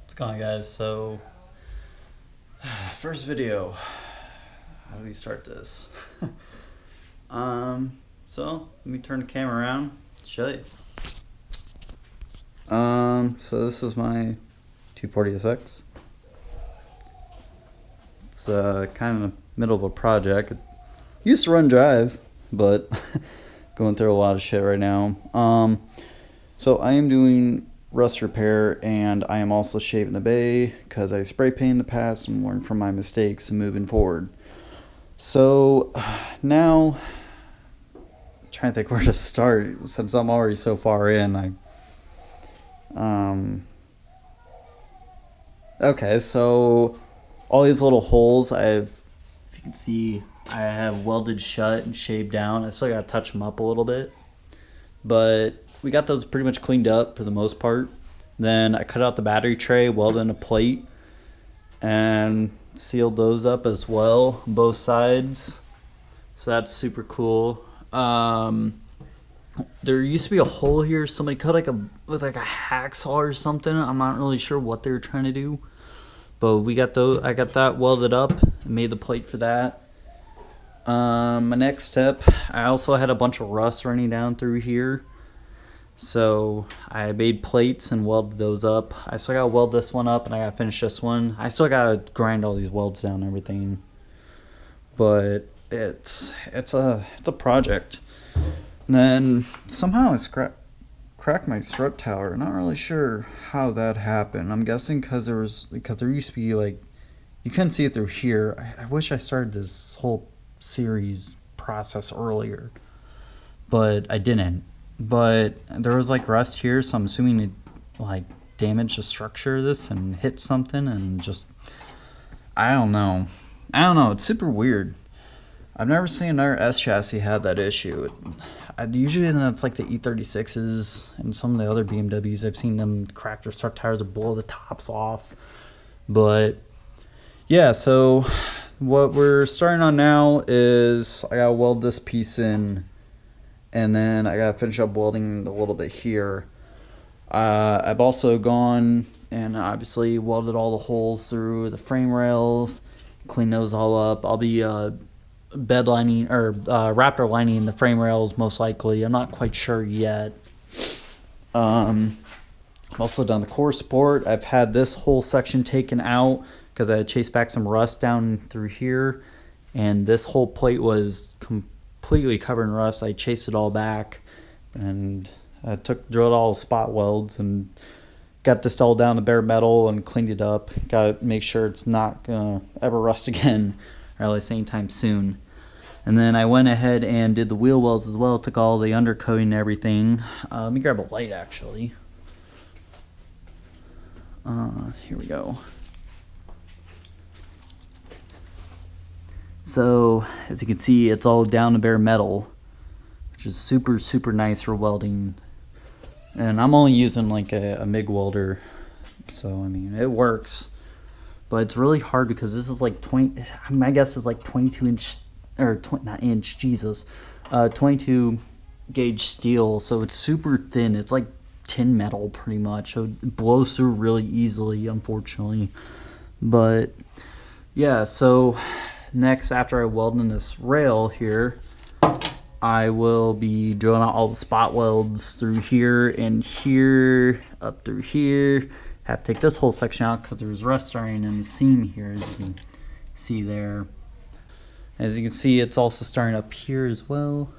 What's going on, guys? So, first video. How do we start this? So let me turn the camera around, show you. So this is my 240SX. It's kind of in the middle of a project. It used to run drive, but going through a lot of shit right now. So I am doing rust repair, and I am also shaving the bay because I spray painted in the past and learned from my mistakes and moving forward. So now, I'm trying to think where to start since I'm already so far in. Okay, so all these little holes if you can see, I have welded shut and shaved down. I still gotta touch them up a little bit, but we got those pretty much cleaned up for the most part. Then I cut out the battery tray, welded in a plate, and sealed those up as well, both sides. So that's super cool. There used to be a hole here. Somebody cut with a hacksaw or something. I'm not really sure what they were trying to do, but we got those. I got that welded up and made the plate for that. My next step, I also had a bunch of rust running down through here, so I made plates and welded those up. I still gotta weld this one up, and I gotta finish this one. I still gotta grind all these welds down and everything, but it's a project. And then somehow I cracked my strut tower. Not really sure how that happened. I'm guessing because there used to be you couldn't see it through here. I wish I started this whole series process earlier, but I didn't. But there was rust here, so I'm assuming it damaged the structure of this and hit something, and just I don't know. It's super weird. I've never seen another S chassis have that issue. Usually then it's like the E36s and some of the other BMWs. I've seen them crack their strut tires or blow the tops off. But yeah, so what we're starting on now is I gotta weld this piece in, and then I gotta finish up welding a little bit here. I've also gone and obviously welded all the holes through the frame rails, clean those all up. I'll be bed lining or raptor lining the frame rails most likely. I'm not quite sure yet. I've also done the core support. I've had this whole section taken out because I had chased back some rust down through here, and this whole plate was completely covered in rust. I chased it all back, and I drilled all the spot welds and got this all down to bare metal and cleaned it up. Got to make sure it's not gonna ever rust again, or at least anytime soon. And then I went ahead and did the wheel welds as well. Took all the undercoating and everything. Let me grab a light actually. Here we go. So as you can see, it's all down to bare metal, which is super, super nice for welding. And I'm only using a MIG welder, so I mean it works. But it's really hard because this is 20. My guess is 22 inch, or not inch, Jesus, 22 gauge steel. So it's super thin. It's like tin metal pretty much. So it blows through really easily, unfortunately. But yeah, so next, after I weld in this rail here, I will be drilling out all the spot welds through here and here, up through here. Have to take this whole section out because there's rust starting in the seam here, as you can see there. As you can see, it's also starting up here as well,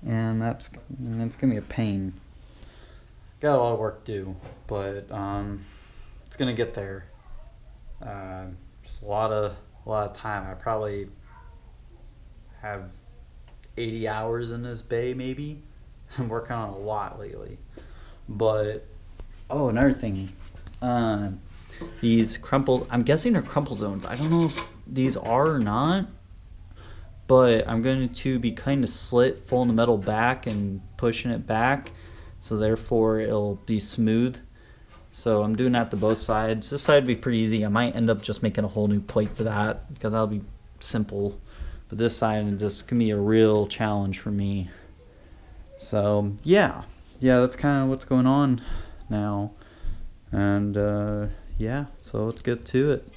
and that's gonna be a pain. Got a lot of work to do, but it's gonna get there. Just a lot of time. I probably have 80 hours in this bay, maybe. I'm working on a lot lately. But another thing. These I'm guessing they're crumple zones. I don't know if these are or not, but I'm going to be kind of slit, pulling the metal back and pushing it back, so therefore it'll be smooth. So I'm doing that to both sides. This side would be pretty easy. I might end up just making a whole new plate for that because that'll be simple. But this side, this can be a real challenge for me. So yeah, that's kind of what's going on now. And yeah, so let's get to it.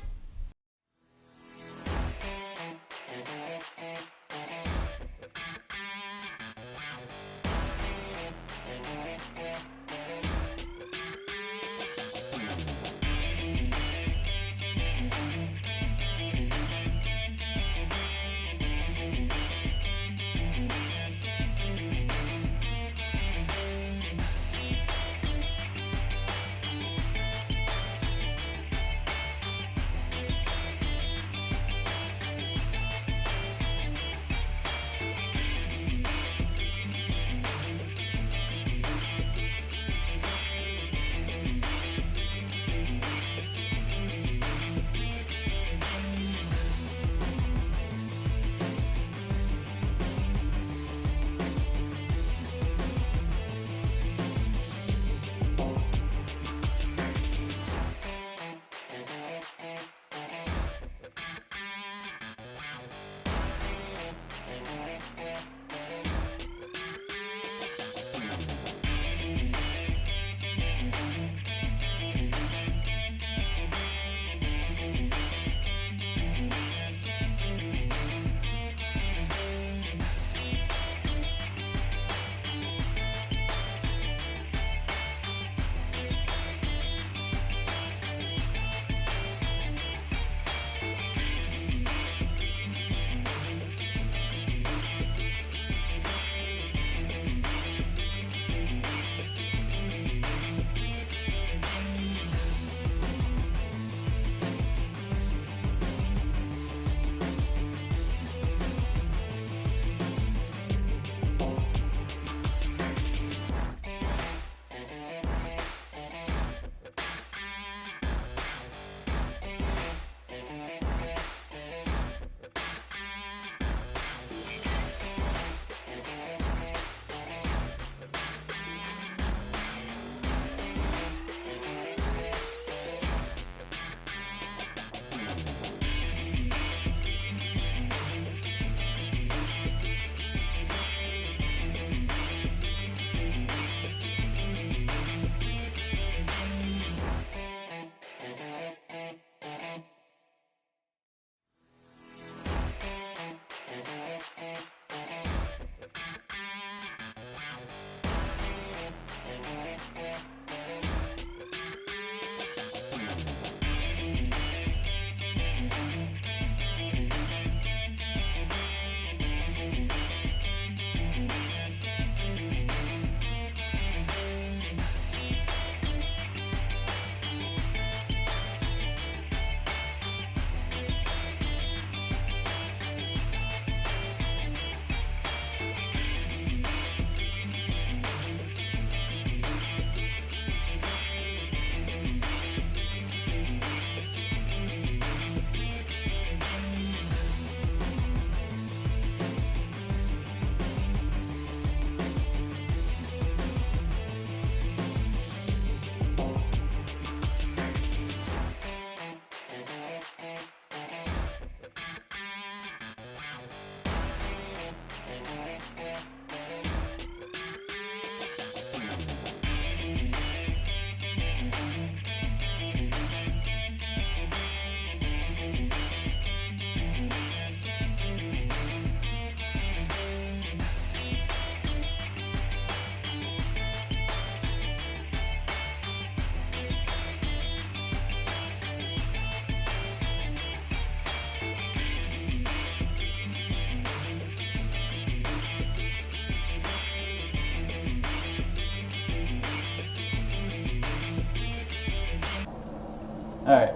Alright,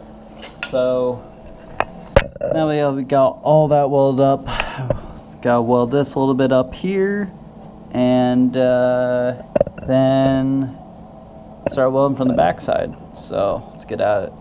so now we got all that welded up. Gotta weld this a little bit up here, and then start welding from the back side. So let's get at it.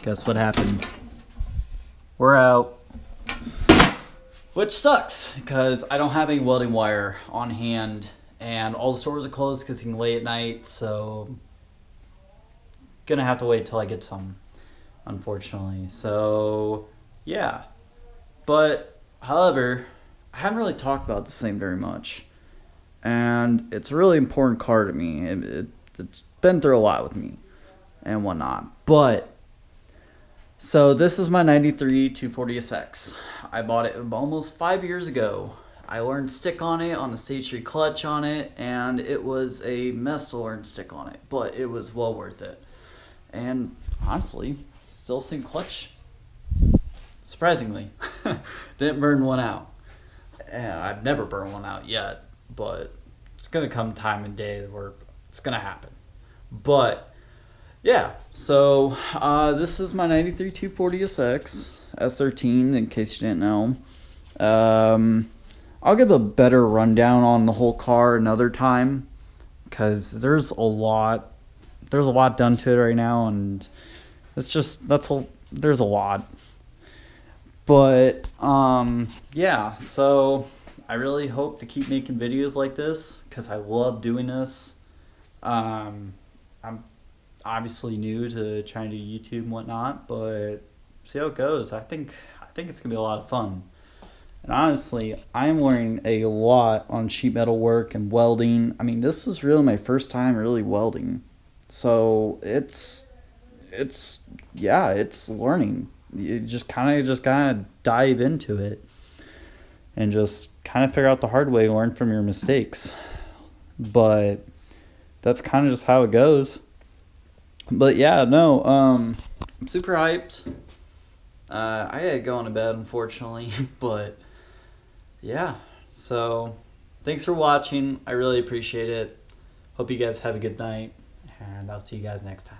guess what happened? We're out. Which sucks, because I don't have any welding wire on hand, and all the stores are closed because it's late at night, so gonna have to wait till I get some, unfortunately. So, yeah. But, however, I haven't really talked about this thing very much, and it's a really important car to me. It's been through a lot with me and whatnot, but so this is my 93 240SX. I bought it almost 5 years ago. I learned stick on it, on the stage 3 clutch on it, and it was a mess to learn stick on it, but it was well worth it. And honestly, still same clutch. Surprisingly, didn't burn one out. And I've never burned one out yet, but it's gonna come time and day where it's gonna happen. But yeah, so this is my 93 240SX S13, in case you didn't know. I'll give a better rundown on the whole car another time, because there's a lot done to it right now, and there's a lot. But yeah, so I really hope to keep making videos like this, because I love doing this. I'm obviously new to trying to do YouTube and whatnot, but see how it goes. I think it's gonna be a lot of fun. And honestly, I'm learning a lot on sheet metal work and welding. I mean, this is really my first time really welding, so it's learning. You just kind of dive into it and just kind of figure out the hard way, learn from your mistakes. But that's kind of just how it goes. But yeah, no, I'm super hyped. I had to go to bed, unfortunately, but yeah, so thanks for watching. I really appreciate it. Hope you guys have a good night, and I'll see you guys next time.